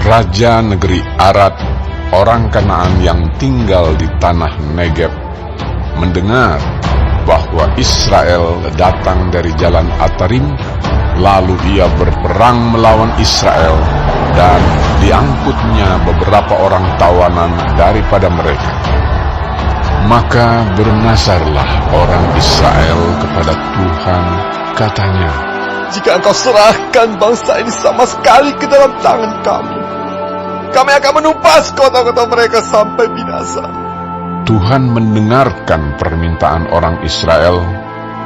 Raja negeri Arad, orang Kanaan yang tinggal di tanah Negeb, mendengar bahwa Israel datang dari jalan Atarim, lalu ia berperang melawan Israel, dan diangkutnya beberapa orang tawanan daripada mereka. Maka bernazarlah orang Israel kepada Tuhan, katanya, "Jika engkau serahkan bangsa ini sama sekali ke dalam tangan kami akan menumpas kota-kota mereka sampai binasa." Tuhan mendengarkan permintaan orang Israel,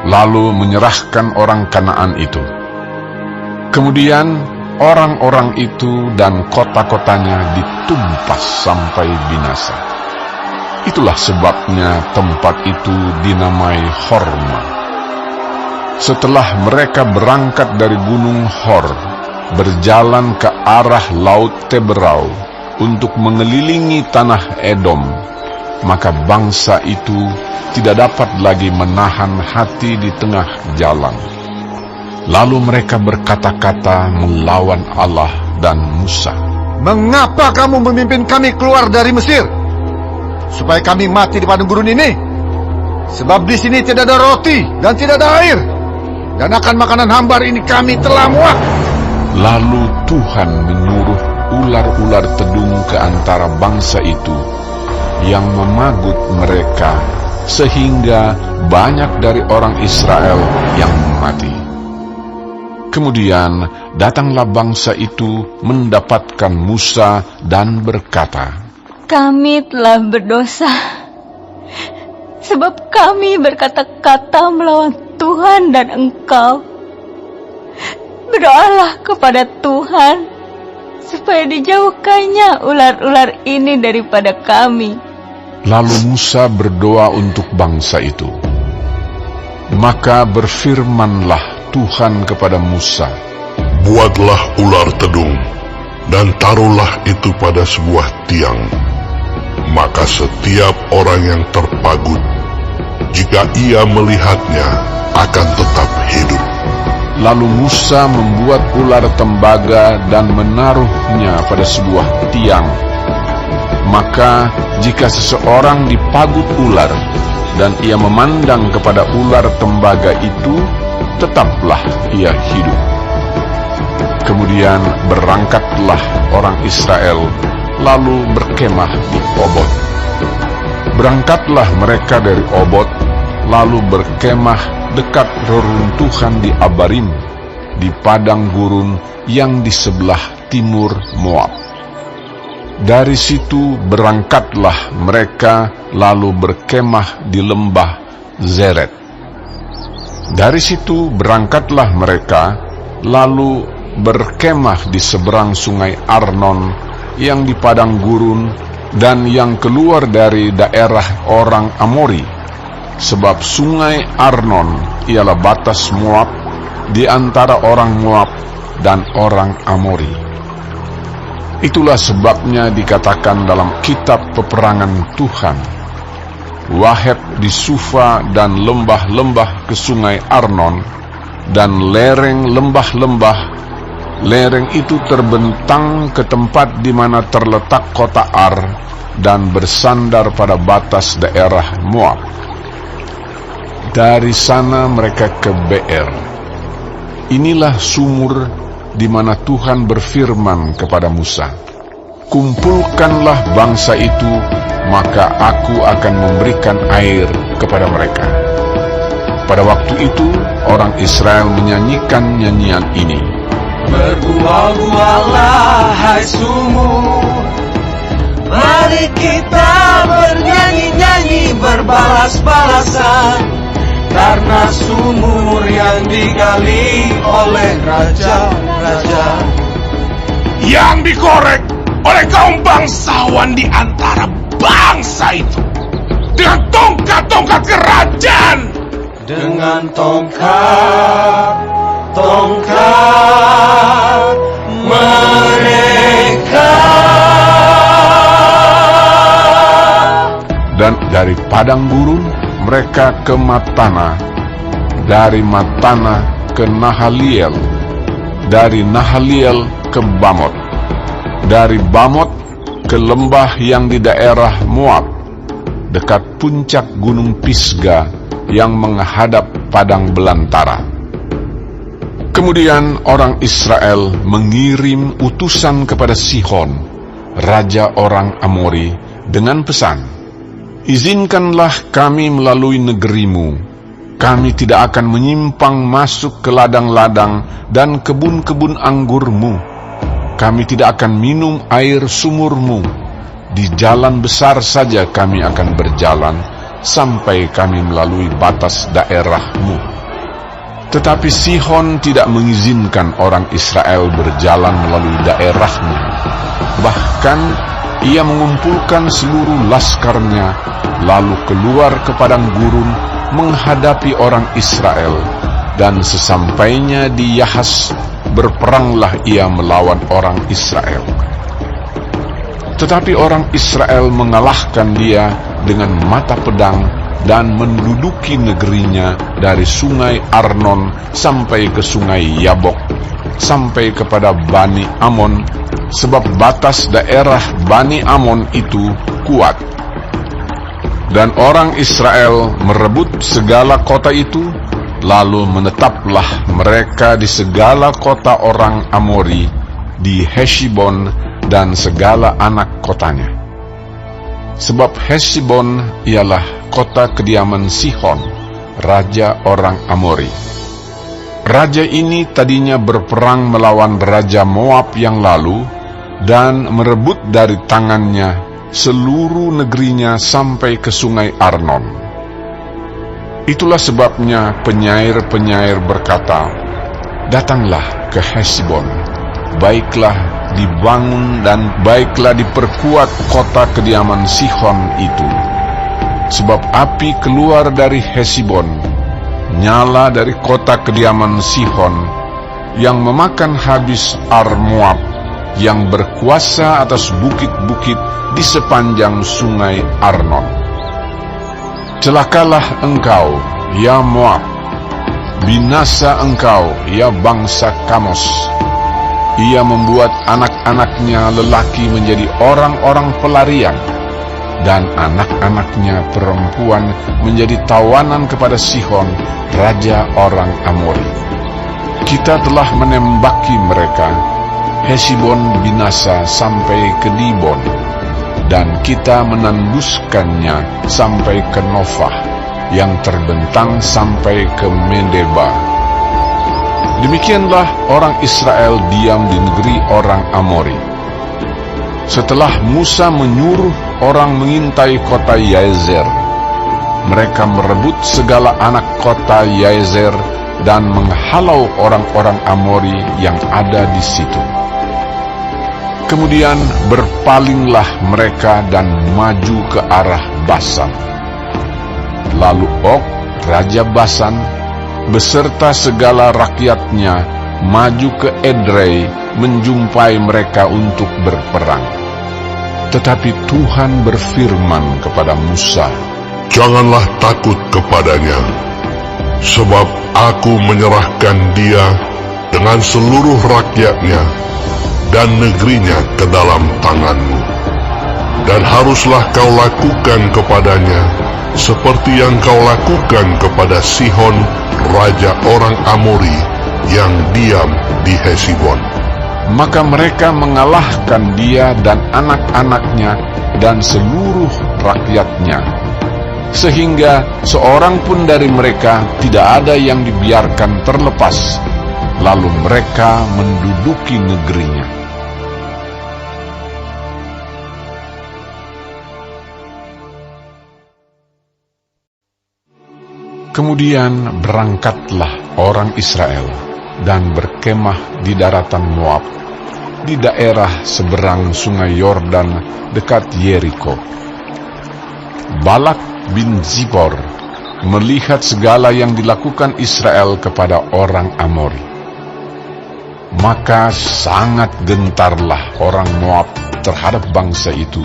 lalu menyerahkan orang Kanaan itu. Kemudian orang-orang itu dan kota-kotanya ditumpas sampai binasa. Itulah sebabnya tempat itu dinamai Horma. Setelah mereka berangkat dari gunung Hor, berjalan ke arah Laut Teberau untuk mengelilingi tanah Edom, maka bangsa itu tidak dapat lagi menahan hati di tengah jalan. Lalu mereka berkata-kata melawan Allah dan Musa. "Mengapa kamu memimpin kami keluar dari Mesir? Supaya kami mati di padang gurun ini? Sebab di sini tidak ada roti dan tidak ada air, dan akan makanan hambar ini kami telah muak." Lalu Tuhan menyuruh ular-ular tedung ke antara bangsa itu, yang memagut mereka, sehingga banyak dari orang Israel yang mati. Kemudian datanglah bangsa itu mendapatkan Musa dan berkata, "Kami telah berdosa, sebab kami berkata-kata melawan Tuhan dan Engkau. Berdoalah kepada Tuhan, supaya dijauhkannya ular-ular ini daripada kami." Lalu Musa berdoa untuk bangsa itu. Maka berfirmanlah Tuhan kepada Musa, "Buatlah ular tedung, dan taruhlah itu pada sebuah tiang. Maka setiap orang yang terpagut, jika ia melihatnya, akan tetap hidup." Lalu Musa membuat ular tembaga dan menaruhnya pada sebuah tiang. Maka jika seseorang dipagut ular, dan ia memandang kepada ular tembaga itu, tetaplah ia hidup. Kemudian berangkatlah orang Israel, lalu berkemah di Obot. Berangkatlah mereka dari Obot, lalu berkemah dekat reruntuhan di Abarim, di padang gurun yang di sebelah timur Moab. Dari situ berangkatlah mereka, lalu berkemah di lembah Zeret. Dari situ berangkatlah mereka, lalu berkemah di seberang sungai Arnon yang di padang gurun dan yang keluar dari daerah orang Amori, sebab sungai Arnon ialah batas Moab di antara orang Moab dan orang Amori. Itulah sebabnya dikatakan dalam kitab peperangan Tuhan, Wahed di Sufa dan lembah-lembah ke sungai Arnon, dan lereng lembah-lembah. Lereng itu terbentang ke tempat di mana terletak kota Ar, dan bersandar pada batas daerah Moab. Dari sana mereka ke Beer. Inilah sumur di mana Tuhan berfirman kepada Musa, "Kumpulkanlah bangsa itu, maka aku akan memberikan air kepada mereka." Pada waktu itu orang Israel menyanyikan nyanyian ini, "Berbual-buallah hai sumur, mari kita bernyanyi-nyanyi berbalas-balasan, karena sumur yang digali oleh raja-raja, yang dikorek oleh kaum bangsawan di antara bangsa itu, dengan tongkat-tongkat kerajaan, dengan tongkat mereka." Dan dari padang gurun mereka ke Matana, dari Matana ke Nahaliel, dari Nahaliel ke Bamot, dari Bamot ke lembah yang di daerah Moab, dekat puncak gunung Pisga yang menghadap padang belantara. Kemudian orang Israel mengirim utusan kepada Sihon, raja orang Amori, dengan pesan, "Izinkanlah kami melalui negerimu. Kami tidak akan menyimpang masuk ke ladang-ladang dan kebun-kebun anggurmu. Kami tidak akan minum air sumurmu. Di jalan besar saja kami akan berjalan sampai kami melalui batas daerahmu." Tetapi Sihon tidak mengizinkan orang Israel berjalan melalui daerahmu. Bahkan ia mengumpulkan seluruh laskarnya, lalu keluar ke padang gurun menghadapi orang Israel, dan sesampainya di Yahas, berperanglah ia melawan orang Israel. Tetapi orang Israel mengalahkan dia dengan mata pedang dan menduduki negerinya dari sungai Arnon sampai ke sungai Yabok, sampai kepada Bani Amon, sebab batas daerah Bani Amon itu kuat. Dan orang Israel merebut segala kota itu, lalu menetaplah mereka di segala kota orang Amori, di Heshbon dan segala anak kotanya. Sebab Heshbon ialah kota kediaman Sihon, raja orang Amori. Raja ini tadinya berperang melawan raja Moab yang lalu, dan merebut dari tangannya seluruh negerinya sampai ke sungai Arnon. Itulah sebabnya penyair-penyair berkata, "Datanglah ke Heshbon, baiklah dibangun dan baiklah diperkuat kota kediaman Sihon itu. Sebab api keluar dari Heshbon, nyala dari kota kediaman Sihon, yang memakan habis Ar-Moab, yang berkuasa atas bukit-bukit di sepanjang sungai Arnon. Celakalah engkau, ya Moab, binasa engkau, ya bangsa Kamos. Ia membuat anak-anaknya lelaki menjadi orang-orang pelarian, dan anak-anaknya perempuan menjadi tawanan kepada Sihon, raja orang Amori. Kita telah menembaki mereka. Heshbon binasa sampai ke Dibon, dan kita menanduskannya sampai ke Nofah, yang terbentang sampai ke Medeba." Demikianlah orang Israel diam di negeri orang Amori. Setelah Musa menyuruh orang mengintai kota Yazer, mereka merebut segala anak kota Yazer dan menghalau orang-orang Amori yang ada di situ. Kemudian berpalinglah mereka dan maju ke arah Basan. Lalu Og, raja Basan, beserta segala rakyatnya maju ke Edrei menjumpai mereka untuk berperang. Tetapi Tuhan berfirman kepada Musa, Janganlah takut kepadanya, sebab aku menyerahkan dia dengan seluruh rakyatnya dan negerinya ke dalam tanganmu. Dan haruslah kau lakukan kepadanya seperti yang kau lakukan kepada Sihon, raja orang Amori, yang diam di Heshbon. Maka mereka mengalahkan dia dan anak-anaknya dan seluruh rakyatnya, sehingga seorang pun dari mereka tidak ada yang dibiarkan terlepas. Lalu mereka menduduki negerinya. Kemudian berangkatlah orang Israel dan berkemah di daratan Moab, di daerah seberang sungai Yordan dekat Yeriko. Balak bin Zipor melihat segala yang dilakukan Israel kepada orang Amori. Maka sangat gentarlah orang Moab terhadap bangsa itu,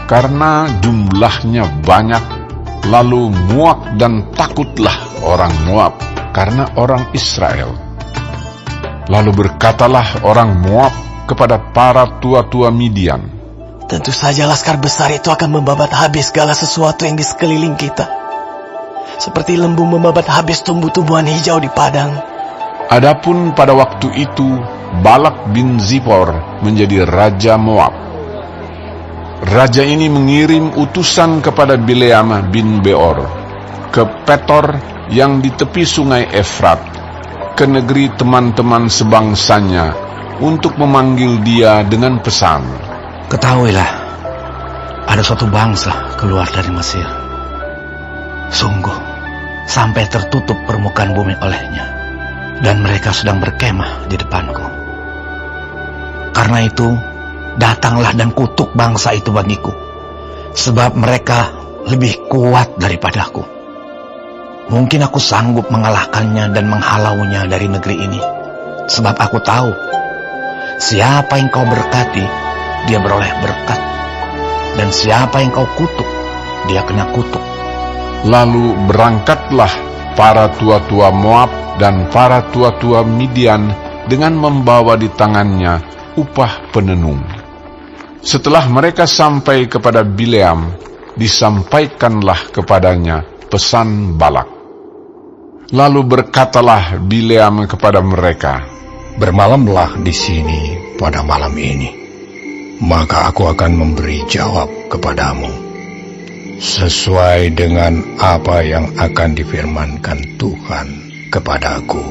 karena jumlahnya banyak. Lalu muak dan takutlah orang Moab karena orang Israel. Lalu berkatalah orang Moab kepada para tua-tua Midian. Tentu saja laskar besar itu akan membabat habis segala sesuatu yang di sekeliling kita. Seperti lembu membabat habis tumbuh-tumbuhan hijau di padang. Adapun pada waktu itu, Balak bin Zippor menjadi Raja Moab. Raja ini mengirim utusan kepada Bileam bin Beor ke Petor yang di tepi sungai Efrat, ke negeri teman-teman sebangsanya, untuk memanggil dia dengan pesan. Ketahuilah, ada suatu bangsa keluar dari Mesir. Sungguh, sampai tertutup permukaan bumi olehnya, dan mereka sedang berkemah di depanku. Karena itu, datanglah dan kutuk bangsa itu bagiku, sebab mereka lebih kuat daripadaku. Mungkin aku sanggup mengalahkannya dan menghalaunya dari negeri ini, sebab aku tahu, siapa yang kau berkati, dia beroleh berkat, dan siapa yang kau kutuk, dia kena kutuk. Lalu berangkatlah para tua-tua Moab dan para tua-tua Midian dengan membawa di tangannya upah penenung. Setelah mereka sampai kepada Bileam, disampaikanlah kepadanya pesan Balak. Lalu berkatalah Bileam kepada mereka, "Bermalamlah di sini pada malam ini, maka aku akan memberi jawab kepadamu, sesuai dengan apa yang akan difirmankan Tuhan kepadaku."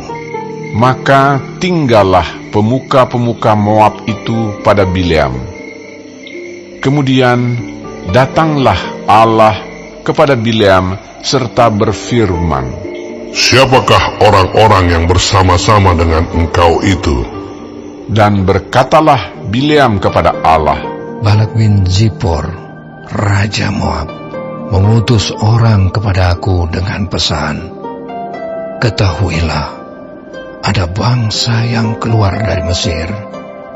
Maka tinggallah pemuka-pemuka Moab itu pada Bileam. Kemudian datanglah Allah kepada Bileam serta berfirman, "Siapakah orang-orang yang bersama-sama dengan engkau itu?" Dan berkatalah Bileam kepada Allah, "Balak bin Zippor, Raja Moab, mengutus orang kepada aku dengan pesan, ketahuilah, ada bangsa yang keluar dari Mesir,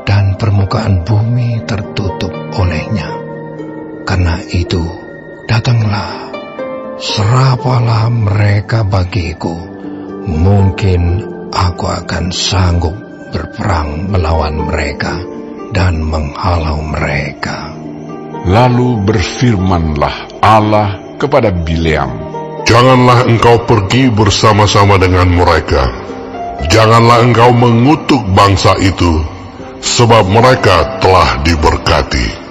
dan permukaan bumi tertutup olehnya. Karena itu, datanglah, serapalah mereka bagiku. Mungkin aku akan sanggup berperang melawan mereka dan menghalau mereka." Lalu berfirmanlah Allah kepada Bileam, "Janganlah engkau pergi bersama-sama dengan mereka. Janganlah engkau mengutuk bangsa itu, sebab mereka telah diberkati."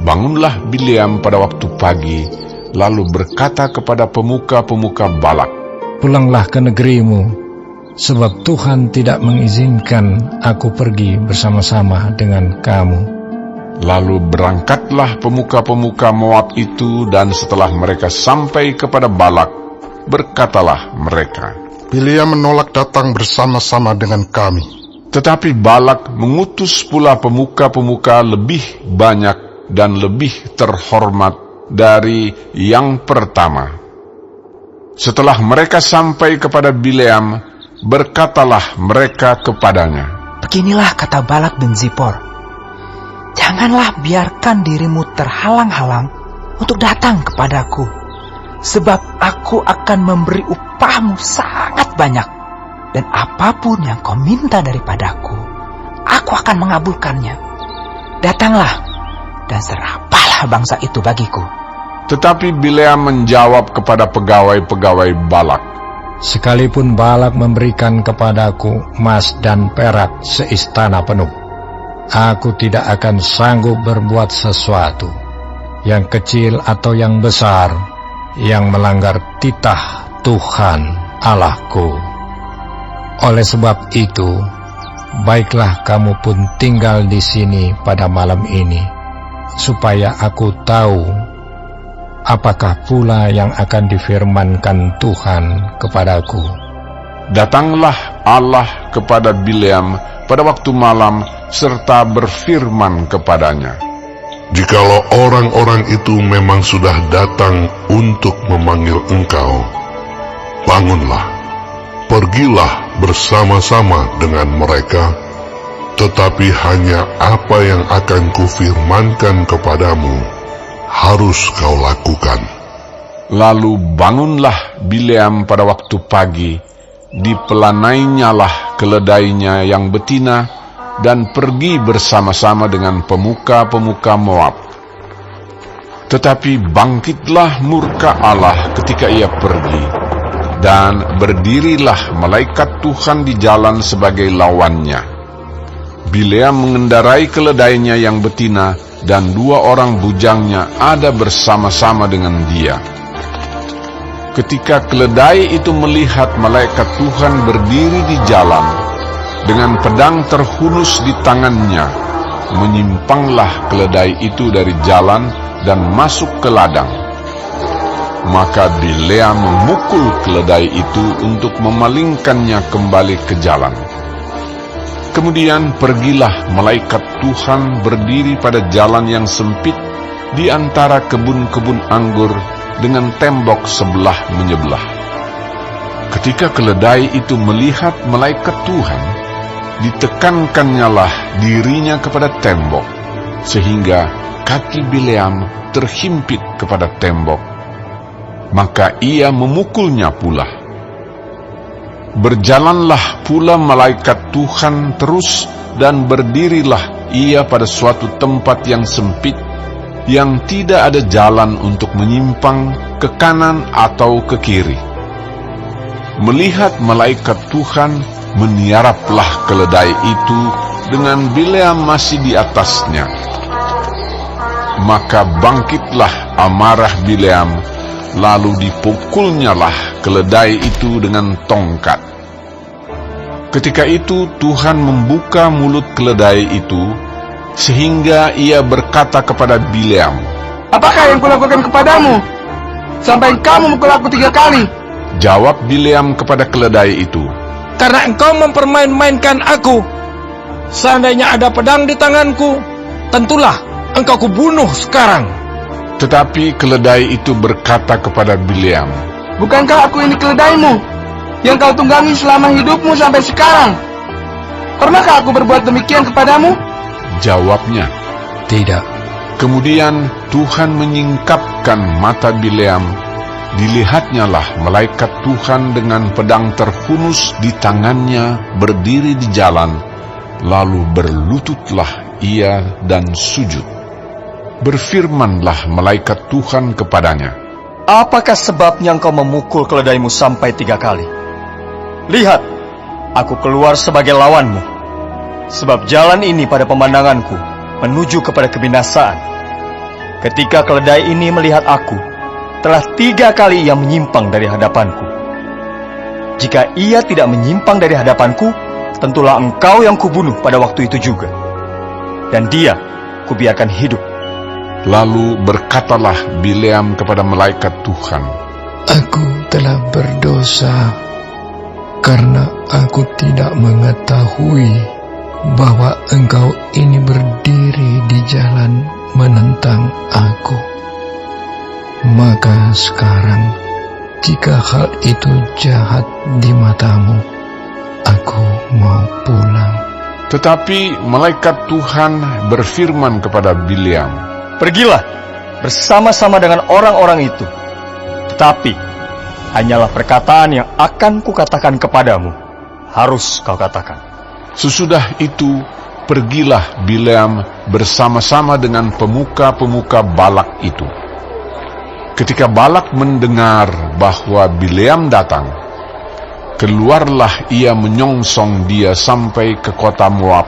Bangunlah Bileam pada waktu pagi, lalu berkata kepada pemuka-pemuka Balak, "Pulanglah ke negerimu, sebab Tuhan tidak mengizinkan aku pergi bersama-sama dengan kamu." Lalu berangkatlah pemuka-pemuka Moab itu, dan setelah mereka sampai kepada Balak, berkatalah mereka, Bileam menolak datang bersama-sama dengan kami. Tetapi Balak mengutus pula pemuka-pemuka lebih banyak dan lebih terhormat dari yang pertama. Setelah mereka sampai kepada Bileam, berkatalah mereka kepadanya, "Beginilah kata Balak bin Zippor, janganlah biarkan dirimu terhalang-halang untuk datang kepadaku, sebab aku akan memberi upahmu sangat banyak, dan apapun yang kau minta daripadaku, aku akan mengabulkannya. Datanglah dan serapalah bangsa itu bagiku." Tetapi Bileam menjawab kepada pegawai-pegawai Balak, "Sekalipun Balak memberikan kepadaku emas dan perak seistana penuh, aku tidak akan sanggup berbuat sesuatu, yang kecil atau yang besar, yang melanggar titah Tuhan Allahku. Oleh sebab itu, baiklah kamu pun tinggal di sini pada malam ini, supaya aku tahu apakah pula yang akan difirmankan Tuhan kepadaku." Datanglah Allah kepada Bileam pada waktu malam serta berfirman kepadanya, "Jikalau orang-orang itu memang sudah datang untuk memanggil engkau, bangunlah, pergilah bersama-sama dengan mereka, tetapi hanya apa yang akan kufirmankan kepadamu harus kau lakukan." Lalu bangunlah Bileam pada waktu pagi, dipelanainya lah keledainya yang betina, dan pergi bersama-sama dengan pemuka-pemuka Moab. Tetapi bangkitlah murka Allah ketika ia pergi, dan berdirilah malaikat Tuhan di jalan sebagai lawannya. Bileam mengendarai keledainya yang betina, dan 2 orang bujangnya ada bersama-sama dengan dia. Ketika keledai itu melihat malaikat Tuhan berdiri di jalan, dengan pedang terhunus di tangannya, menyimpanglah keledai itu dari jalan dan masuk ke ladang. Maka Bileam memukul keledai itu untuk memalingkannya kembali ke jalan. Kemudian pergilah malaikat Tuhan berdiri pada jalan yang sempit di antara kebun-kebun anggur dengan tembok sebelah menyebelah. Ketika keledai itu melihat malaikat Tuhan, ditekankannya dirinya kepada tembok, sehingga kaki Bileam terhimpit kepada tembok. Maka ia memukulnya pula. Berjalanlah pula malaikat Tuhan terus, dan berdirilah ia pada suatu tempat yang sempit, yang tidak ada jalan untuk menyimpang ke kanan atau ke kiri. Melihat malaikat Tuhan, meniaraplah keledai itu dengan Bileam masih di atasnya. Maka bangkitlah amarah Bileam, lalu dipukulnyalah keledai itu dengan tongkat. Ketika itu Tuhan membuka mulut keledai itu, sehingga ia berkata kepada Bileam, Apakah yang kulakukan kepadamu? Sampai kamu memukul aku 3 kali. Jawab Bileam kepada keledai itu, Karena engkau mempermain-mainkan aku. Seandainya ada pedang di tanganku, tentulah engkau kubunuh sekarang. Tetapi keledai itu berkata kepada Bileam, Bukankah aku ini keledaimu, yang kau tunggangi selama hidupmu sampai sekarang? Pernahkah aku berbuat demikian kepadamu? Jawabnya, Tidak. kemudian Tuhan menyingkapkan mata Bileam. Dilihatnyalah malaikat Tuhan dengan pedang terhunus di tangannya berdiri di jalan, lalu berlututlah ia dan sujud. Berfirmanlah malaikat Tuhan kepadanya, Apakah sebabnya engkau memukul keledaimu sampai 3 kali? Lihat, aku keluar sebagai lawanmu, sebab jalan ini pada pemandanganku menuju kepada kebinasaan. Ketika keledai ini melihat aku, telah 3 kali ia menyimpang dari hadapanku. Jika ia tidak menyimpang dari hadapanku, tentulah engkau yang kubunuh pada waktu itu juga, dan dia kubiarkan hidup. Lalu berkatalah Bileam kepada malaikat Tuhan, Aku telah berdosa karena aku tidak mengetahui bahwa engkau ini berdiri di jalan menentang aku. Maka sekarang, jika hal itu jahat di matamu, aku mau pulang. Tetapi malaikat Tuhan berfirman kepada Bileam, Pergilah bersama-sama dengan orang-orang itu, tetapi hanyalah perkataan yang akan kukatakan kepadamu harus kau katakan. Sesudah itu pergilah Bileam bersama-sama dengan pemuka-pemuka Balak itu. Ketika Balak mendengar bahwa Bileam datang, keluarlah ia menyongsong dia sampai ke kota Moab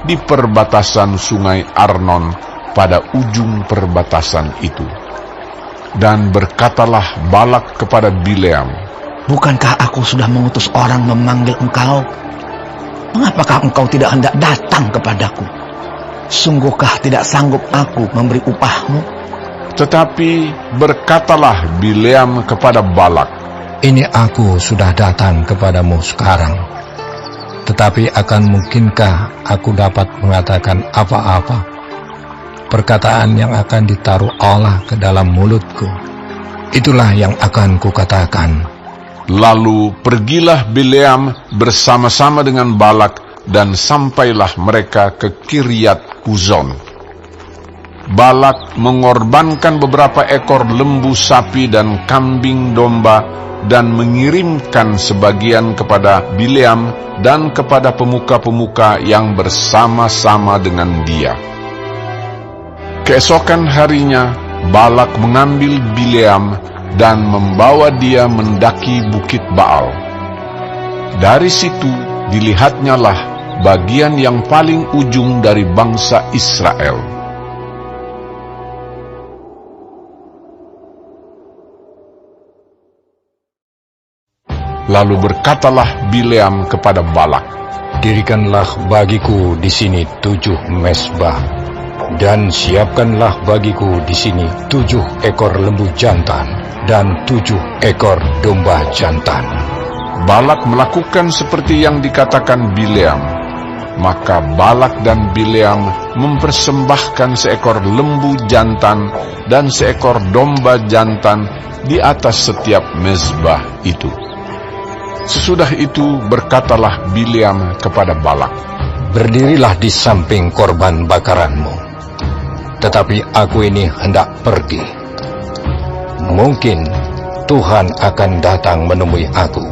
di perbatasan sungai Arnon pada ujung perbatasan itu. Dan berkatalah Balak kepada Bileam, Bukankah aku sudah mengutus orang memanggil engkau? Mengapakah engkau tidak hendak datang kepadaku? Sungguhkah tidak sanggup aku memberi upahmu? Tetapi berkatalah Bileam kepada Balak, Ini aku sudah datang kepadamu sekarang. Tetapi akan mungkinkah aku dapat mengatakan apa-apa? Perkataan yang akan ditaruh Allah ke dalam mulutku, itulah yang akan kukatakan. Lalu pergilah Bileam bersama-sama dengan Balak, dan sampailah mereka ke Kiryat Huzon. Balak mengorbankan beberapa ekor lembu sapi dan kambing domba dan mengirimkan sebagian kepada Bileam dan kepada pemuka-pemuka yang bersama-sama dengan dia. Keesokan harinya, Balak mengambil Bileam dan membawa dia mendaki Bukit Baal. Dari situ dilihatnya lah bagian yang paling ujung dari bangsa Israel. Lalu berkatalah Bileam kepada Balak, Dirikanlah bagiku di sini 7 mezbah, dan siapkanlah bagiku di sini 7 ekor lembu jantan dan 7 ekor domba jantan. Balak melakukan seperti yang dikatakan Bileam. Maka Balak dan Bileam mempersembahkan seekor lembu jantan dan seekor domba jantan di atas setiap mezbah itu. Sesudah itu berkatalah Bileam kepada Balak, Berdirilah di samping korban bakaranmu, tetapi aku ini hendak pergi. Mungkin Tuhan akan datang menemui aku,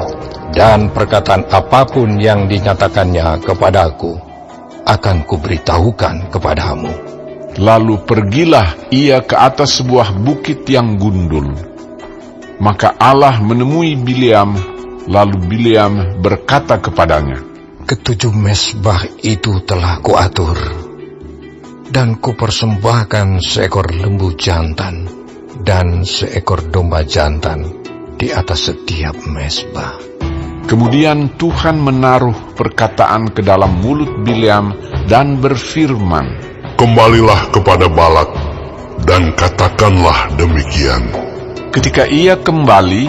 dan perkataan apapun yang dinyatakannya kepadaku akan kuberitahukan kepadamu. Lalu pergilah ia ke atas sebuah bukit yang gundul. Maka Allah menemui Bileam. Lalu Bileam berkata kepadanya, Ketujuh mezbah itu telah kuatur, dan kupersembahkan seekor lembu jantan dan seekor domba jantan di atas setiap mezbah. Kemudian Tuhan menaruh perkataan ke dalam mulut Bileam dan berfirman, Kembalilah kepada Balak, dan katakanlah demikian. Ketika ia kembali,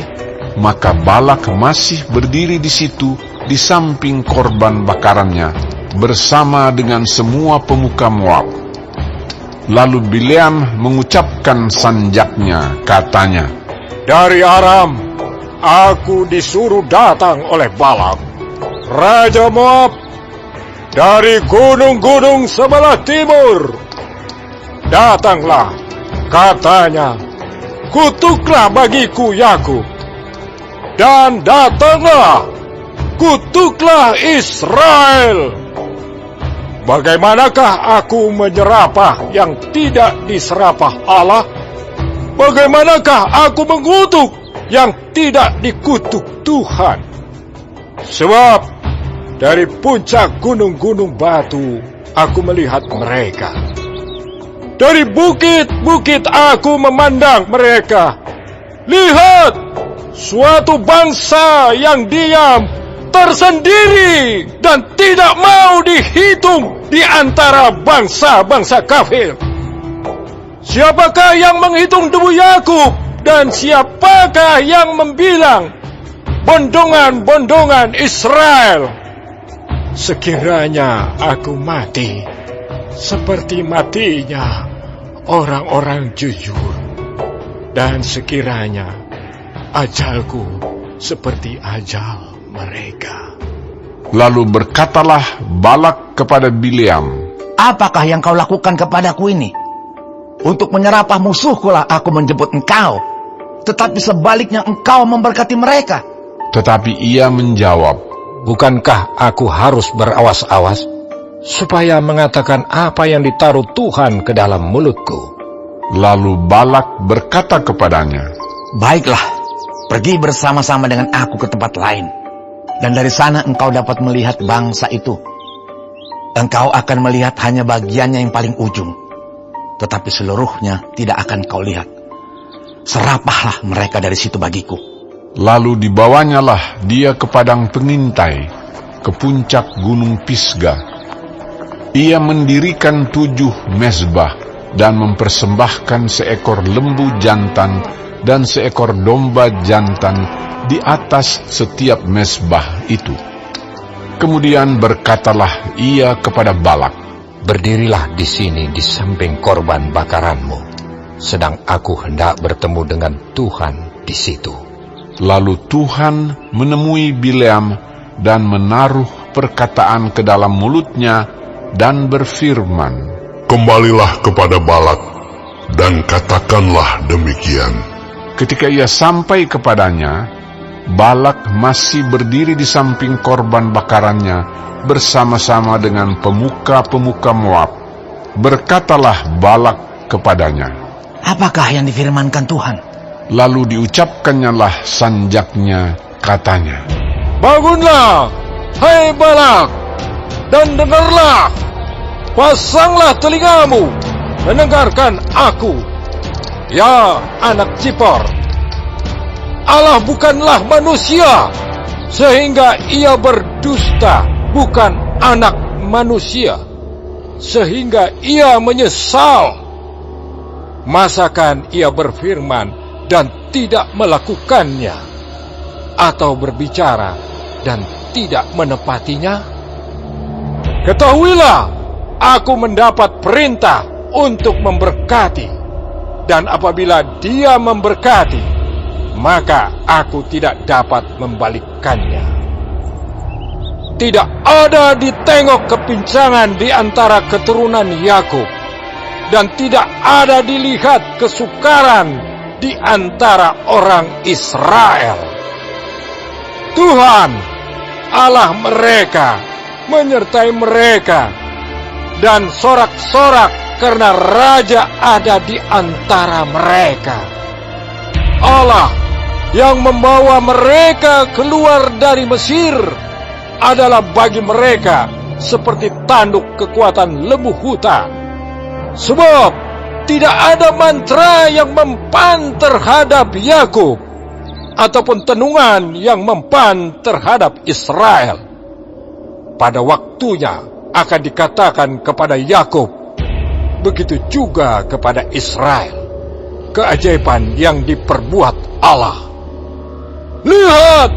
maka Balak masih berdiri di situ di samping korban bakarannya bersama dengan semua pemuka Moab. Lalu Bileam mengucapkan sanjaknya, katanya, Dari Aram, aku disuruh datang oleh Balak, Raja Moab, dari gunung-gunung sebelah timur. Datanglah, katanya, kutuklah bagiku Yakub. Dan datanglah, kutuklah Israel. Bagaimanakah aku menyerapah yang tidak diserapah Allah? Bagaimanakah aku mengutuk yang tidak dikutuk Tuhan? Sebab dari puncak gunung-gunung batu aku melihat mereka. Dari bukit-bukit aku memandang mereka. Lihat! Suatu bangsa yang diam, tersendiri, dan tidak mau dihitung di antara bangsa-bangsa kafir. Siapakah yang menghitung debu Yakub, dan siapakah yang membilang bondongan-bondongan Israel? Sekiranya aku mati, seperti matinya orang-orang jujur, dan sekiranya ajalku seperti ajal mereka. Lalu berkatalah Balak kepada Bileam, Apakah yang kau lakukan kepadaku ini? Untuk menyerapah musuhkulah aku menjemput engkau, tetapi sebaliknya engkau memberkati mereka. Tetapi ia menjawab, Bukankah aku harus berawas-awas supaya mengatakan apa yang ditaruh Tuhan ke dalam mulutku? Lalu Balak berkata kepadanya, Baiklah, pergi bersama-sama dengan aku ke tempat lain, dan dari sana engkau dapat melihat bangsa itu. Engkau akan melihat hanya bagiannya yang paling ujung, tetapi seluruhnya tidak akan kau lihat. Serapahlah mereka dari situ bagiku. Lalu dibawanyalah dia ke padang pengintai, ke puncak gunung Pisga. Ia mendirikan 7 mezbah dan mempersembahkan seekor lembu jantan dan seekor domba jantan di atas setiap mezbah itu. Kemudian berkatalah ia kepada Balak, Berdirilah di sini di samping korban bakaranmu, sedang aku hendak bertemu dengan Tuhan di situ. Lalu Tuhan menemui Bileam dan menaruh perkataan ke dalam mulutnya dan berfirman, Kembalilah kepada Balak, dan katakanlah demikian. Ketika ia sampai kepadanya, Balak masih berdiri di samping korban bakarannya bersama-sama dengan pemuka-pemuka Moab. Berkatalah Balak kepadanya, Apakah yang difirmankan Tuhan? lalu diucapkannyalah sanjaknya, katanya, Bangunlah, hai Balak, dan dengarlah. Pasanglah telingamu, mendengarkan aku, ya anak Zipor. Allah bukanlah manusia, sehingga ia berdusta, bukan anak manusia, sehingga ia menyesal. Masakan ia berfirman dan tidak melakukannya, atau berbicara dan tidak menepatinya? Ketahuilah, aku mendapat perintah untuk memberkati, dan apabila dia memberkati, maka aku tidak dapat membalikkannya. Tidak ada ditengok kepincangan di antara keturunan Yakub, dan tidak ada dilihat kesukaran di antara orang Israel. Tuhan, Allah mereka, menyertai mereka, dan sorak-sorak karena raja ada di antara mereka. Allah yang membawa mereka keluar dari Mesir adalah bagi mereka seperti tanduk kekuatan lembu huta. Sebab tidak ada mantra yang mempan terhadap Yakub, ataupun tenungan yang mempan terhadap Israel. Pada waktunya akan dikatakan kepada Yakub, begitu juga kepada Israel, keajaiban yang diperbuat Allah. Lihat,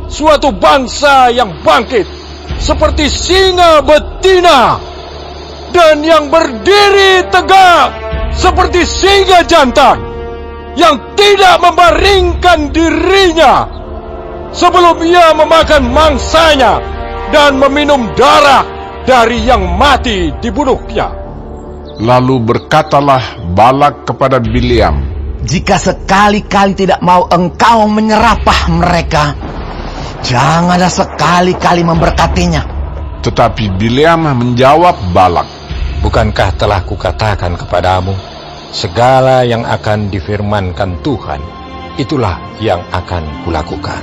suatu bangsa yang bangkit seperti singa betina, dan yang berdiri tegak seperti singa jantan, yang tidak membaringkan dirinya sebelum ia memakan mangsanya dan meminum darah dari yang mati dibunuhnya. Lalu berkatalah Balak kepada Bileam, Jika sekali-kali tidak mau engkau menyerapah mereka, janganlah sekali-kali memberkatinya. Tetapi Bileam menjawab Balak, Bukankah telah kukatakan kepadamu, segala yang akan difirmankan Tuhan, itulah yang akan kulakukan.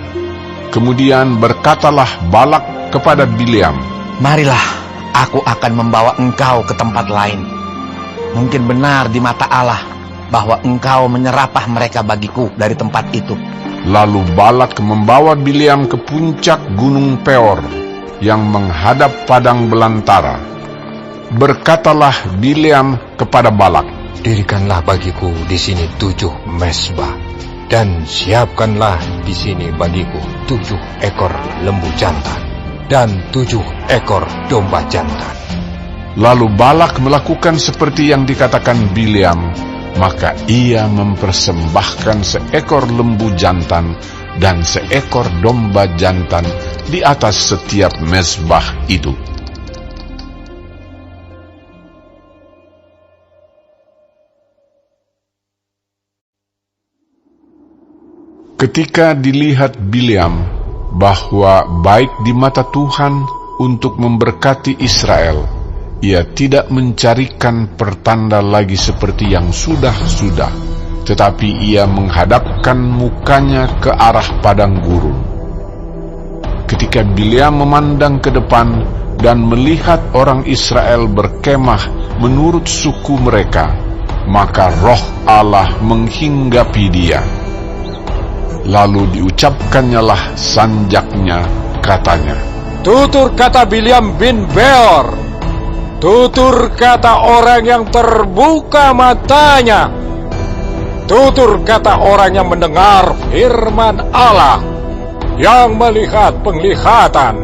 Kemudian berkatalah Balak kepada Bileam, Marilah, aku akan membawa engkau ke tempat lain. Mungkin benar di mata Allah bahwa engkau menyerapah mereka bagiku dari tempat itu. Lalu Balak membawa Bileam ke puncak gunung Peor yang menghadap padang belantara. Berkatalah Bileam kepada Balak, Dirikanlah bagiku di sini 7 mezbah, dan siapkanlah di sini bagiku 7 ekor lembu jantan dan 7 ekor domba jantan. Lalu Balak melakukan seperti yang dikatakan Bileam, maka ia mempersembahkan seekor lembu jantan dan seekor domba jantan di atas setiap mezbah itu. Ketika dilihat Bileam bahwa baik di mata Tuhan untuk memberkati Israel, ia tidak mencarikan pertanda lagi seperti yang sudah-sudah, tetapi ia menghadapkan mukanya ke arah padang gurun. Ketika Bileam memandang ke depan dan melihat orang Israel berkemah menurut suku mereka, maka roh Allah menghinggapi dia. Lalu diucapkannyalah sanjaknya, katanya, Tutur kata Bileam bin Beor, tutur kata orang yang terbuka matanya, tutur kata orang yang mendengar firman Allah, yang melihat penglihatan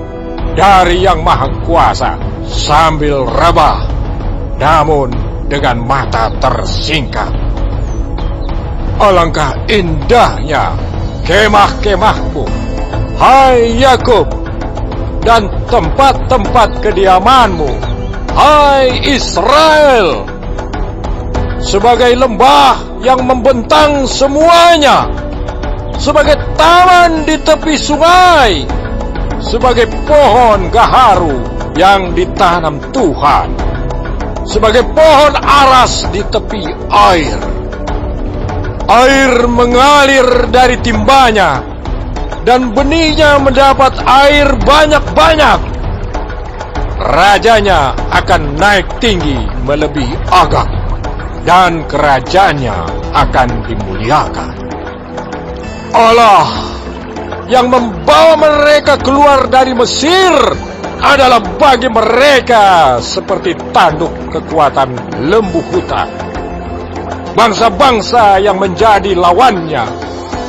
dari Yang Maha Kuasa sambil rebah, namun dengan mata tersingkap. Alangkah indahnya kemah-kemahku, hai Yakub, dan tempat-tempat kediamanmu, hai Israel, sebagai lembah yang membentang semuanya, sebagai taman di tepi sungai, sebagai pohon gaharu yang ditanam Tuhan, sebagai pohon aras di tepi air. Air mengalir dari timbanya, dan benihnya mendapat air banyak-banyak. Rajanya akan naik tinggi melebihi Agag, dan kerajaannya akan dimuliakan. Allah yang membawa mereka keluar dari Mesir adalah bagi mereka seperti tanduk kekuatan lembu hutan. Bangsa-bangsa yang menjadi lawannya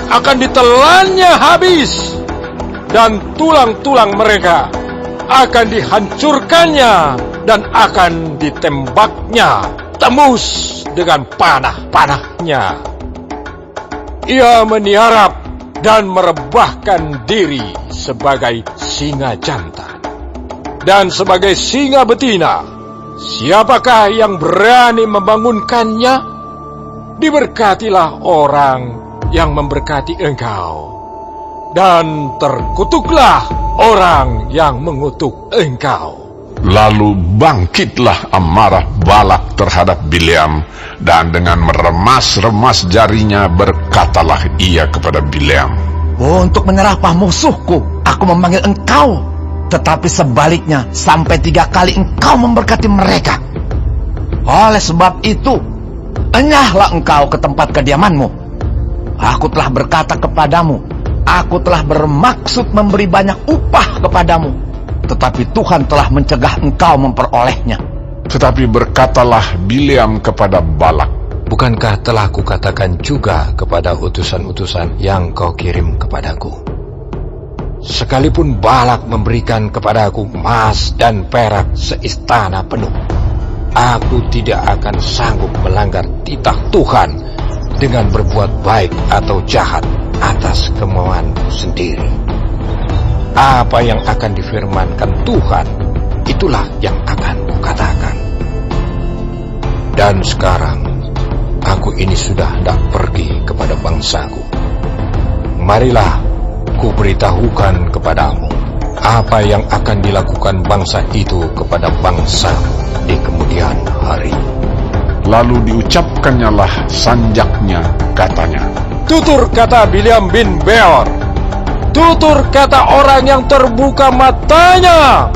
akan ditelannya habis, dan tulang-tulang mereka akan dihancurkannya dan akan ditembaknya tembus dengan panah-panahnya. Ia meniarap dan merebahkan diri sebagai singa jantan dan sebagai singa betina. Siapakah yang berani membangunkannya? Diberkatilah orang yang memberkati engkau, dan terkutuklah orang yang mengutuk engkau. Lalu bangkitlah amarah Balak terhadap Bileam, dan dengan meremas-remas jarinya berkatalah ia kepada Bileam, Untuk menyerapah musuhku, aku memanggil engkau, tetapi sebaliknya sampai 3 kali engkau memberkati mereka. Oleh sebab itu, enyahlah engkau ke tempat kediamanmu. Aku telah berkata kepadamu, aku telah bermaksud memberi banyak upah kepadamu, tetapi Tuhan telah mencegah engkau memperolehnya. Tetapi berkatalah Bileam kepada Balak, bukankah telah kukatakan juga kepada utusan-utusan yang kau kirim kepadaku? Sekalipun Balak memberikan kepadaku emas dan perak seistana penuh, aku tidak akan sanggup melanggar titah Tuhan dengan berbuat baik atau jahat atas kemauanku sendiri. Apa yang akan difirmankan Tuhan, itulah yang akan kukatakan. Dan sekarang, aku ini sudah hendak pergi kepada bangsaku. Marilah, kuberitahukan kepadamu apa yang akan dilakukan bangsa itu kepada bangsamu di kemudian hari. Lalu diucapkannyalah sanjaknya, katanya, Tutur kata Bileam bin Beor, tutur kata orang yang terbuka matanya,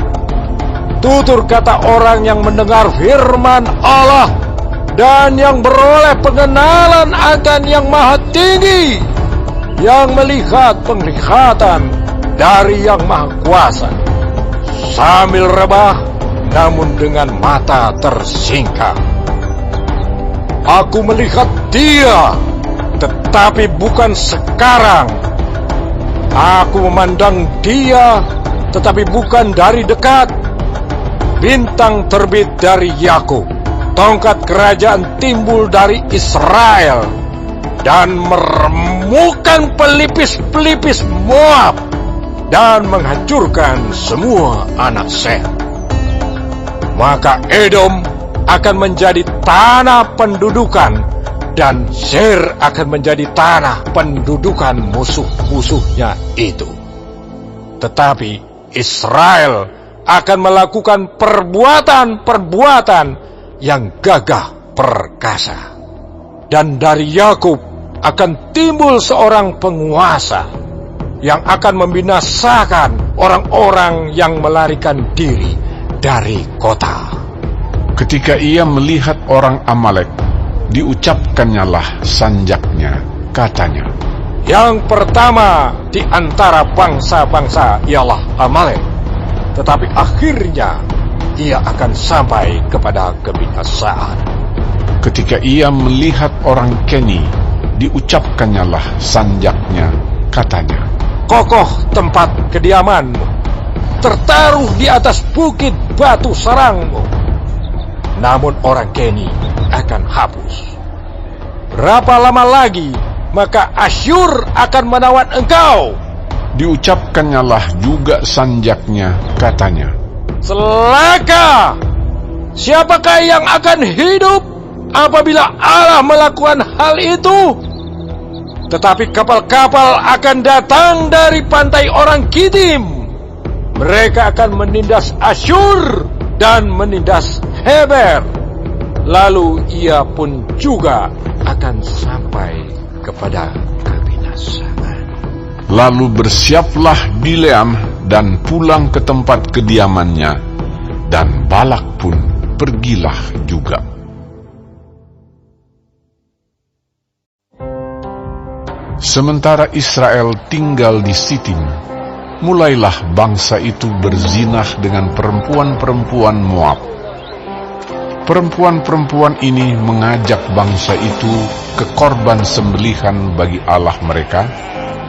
tutur kata orang yang mendengar firman Allah dan yang beroleh pengenalan akan yang maha tinggi, yang melihat penglihatan dari yang maha kuasa, sambil rebah namun dengan mata tersingkap. Aku melihat dia, tetapi bukan sekarang. Aku memandang dia, tetapi bukan dari dekat. Bintang terbit dari Yakub, tongkat kerajaan timbul dari Israel, dan meremukkan pelipis-pelipis Moab, dan menghancurkan semua anak Set. Maka Edom akan menjadi tanah pendudukan, dan Seir akan menjadi tanah pendudukan musuh-musuhnya itu. Tetapi Israel akan melakukan perbuatan-perbuatan yang gagah perkasa, dan dari Yakub akan timbul seorang penguasa yang akan membinasakan orang-orang yang melarikan diri dari kota. Ketika ia melihat orang Amalek, diucapkannyalah sanjaknya, katanya, Yang pertama di antara bangsa-bangsa ialah Amalek, tetapi akhirnya ia akan sampai kepada kebinasaan. Ketika ia melihat orang Keni, diucapkannyalah sanjaknya, katanya, Kokoh tempat kediamanmu, tertaruh di atas bukit batu sarangmu. Namun orang Keni akan hapus. Berapa lama lagi maka Asyur akan menawan engkau? Diucapkannyalah juga sanjaknya, katanya, Celaka! Siapakah yang akan hidup apabila Allah melakukan hal itu? tetapi kapal-kapal akan datang dari pantai orang Kitim. Mereka akan menindas Asyur dan menindas Heber. Lalu ia pun juga akan sampai kepada kebinasaan. Lalu bersiaplah Bileam dan pulang ke tempat kediamannya, dan Balak pun pergilah juga. Sementara Israel tinggal di Sitim, mulailah bangsa itu berzinah dengan perempuan-perempuan Moab. Perempuan-perempuan ini mengajak bangsa itu ke korban sembelihan bagi Allah mereka,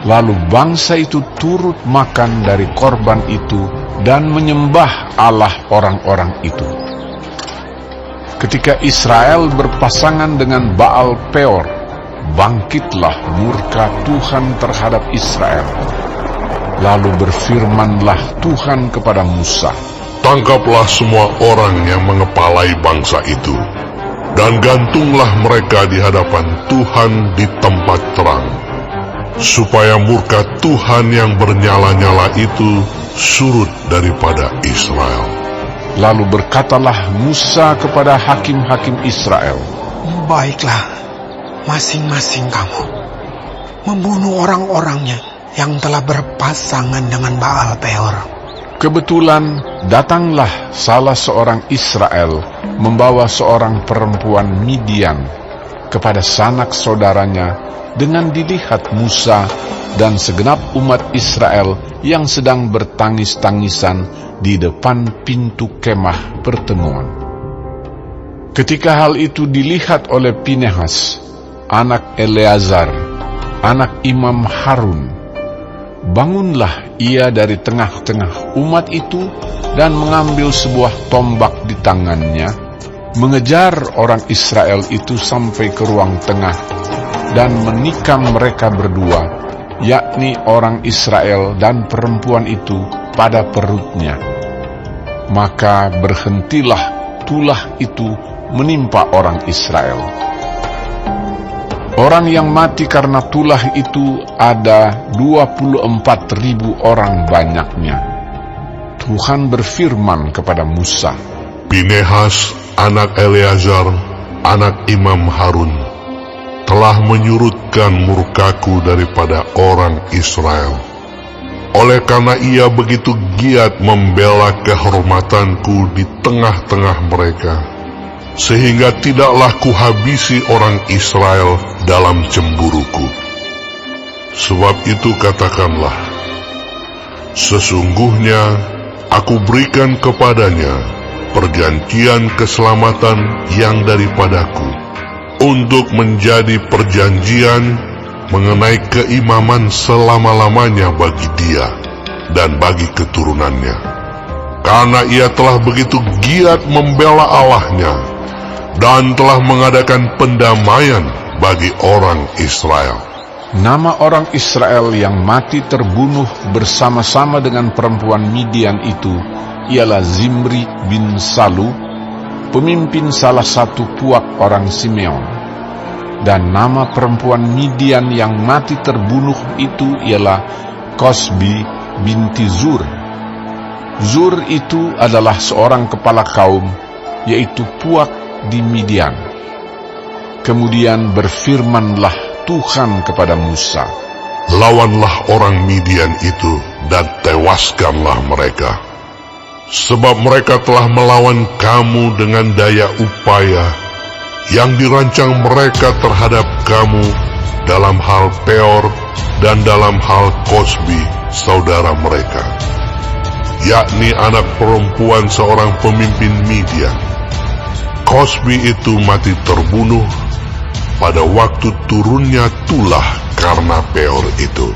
lalu bangsa itu turut makan dari korban itu dan menyembah Allah orang-orang itu. Ketika Israel berpasangan dengan Baal Peor, bangkitlah murka Tuhan terhadap Israel. Lalu berfirmanlah Tuhan kepada Musa, Tangkaplah semua orang yang mengepalai bangsa itu, dan gantunglah mereka di hadapan Tuhan di tempat terang, supaya murka Tuhan yang bernyala-nyala itu surut daripada Israel. Lalu berkatalah Musa kepada hakim-hakim Israel, Baiklah, masing-masing kamu membunuh orang-orangnya yang telah berpasangan dengan Baal Peor. kebetulan datanglah salah seorang Israel membawa seorang perempuan Midian kepada sanak saudaranya dengan dilihat Musa dan segenap umat Israel yang sedang bertangis-tangisan di depan pintu kemah pertemuan. Ketika hal itu dilihat oleh Pinehas, anak Eleazar, anak Imam Harun, bangunlah ia dari tengah-tengah umat itu dan mengambil sebuah tombak di tangannya, mengejar orang Israel itu sampai ke ruang tengah dan menikam mereka berdua, yakni orang Israel dan perempuan itu pada perutnya. Maka berhentilah tulah itu menimpa orang Israel. Orang yang mati karena tulah itu ada 24.000 orang banyaknya. Tuhan berfirman kepada Musa, Pinehas, anak Eleazar, anak Imam Harun, telah menyurutkan murkaku daripada orang Israel. Oleh karena ia begitu giat membela kehormatanku di tengah-tengah mereka, sehingga tidaklah kuhabisi orang Israel dalam cemburuku. Sebab itu katakanlah, sesungguhnya aku berikan kepadanya perjanjian keselamatan yang daripadaku, untuk menjadi perjanjian mengenai keimaman selama-lamanya bagi dia dan bagi keturunannya. Karena ia telah begitu giat membela Allahnya dan telah mengadakan pendamaian bagi orang Israel. nama orang Israel yang mati terbunuh bersama-sama dengan perempuan Midian itu ialah Zimri bin Salu, pemimpin salah satu puak orang Simeon. Dan nama perempuan Midian yang mati terbunuh itu ialah Kosbi binti Zur. Zur itu adalah seorang kepala kaum, yaitu puak di Midian. Kemudian berfirmanlah Tuhan kepada Musa, Lawanlah orang Midian itu dan tewaskanlah mereka, sebab mereka telah melawan kamu dengan daya upaya yang dirancang mereka terhadap kamu dalam hal Peor dan dalam hal Kosbi saudara mereka, yakni anak perempuan seorang pemimpin Midian. Kosbi itu mati terbunuh pada waktu turunnya tulah karena Peor itu.